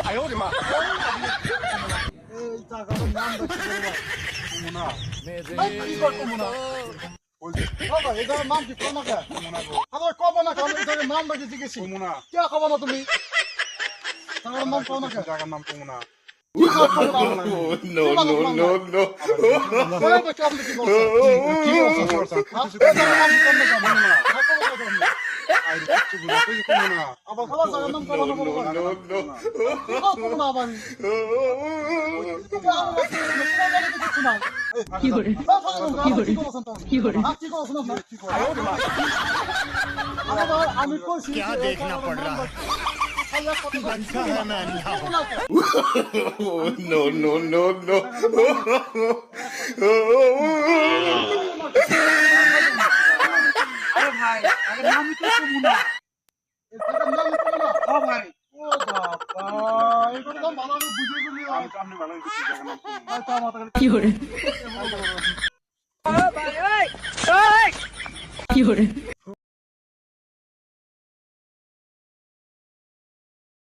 哎呦我的妈！ এই জায়গাটার নাম দেখতে পারবা মুনা কি করতো মুনা বাবা এই জায়গার নাম কি কমা কে আরে কমা না কারণ এই জায়গার নাম দেখে জিজ্ঞেসি মুনা কে কমা না তুমি জায়গার নাম কমা কে জায়গার নাম মুনা কি করতো No, no, no, no. কোন তো কেমন কি করছো কি করছো এই জায়গার নাম কমা কে মুনা আই কিছু বুঝা তুই মুনা আবার খাবার জায়গার নাম কমা না বলবো No, no. কি করতো না আবার কি করে কি করে আমি কইছি क्या देखना पड़ रहा है अच्छा है मैं अंधा हूँ Oh, no, no, no, no. আরে ভাই আরে নাম তো মুনা ও ভাই ও বাবা এগুলো তো ভালো বুঝে গেলি আমি তো আপনি ভালো কিছু জায়গার নাম তা মাথা কি করে কি করে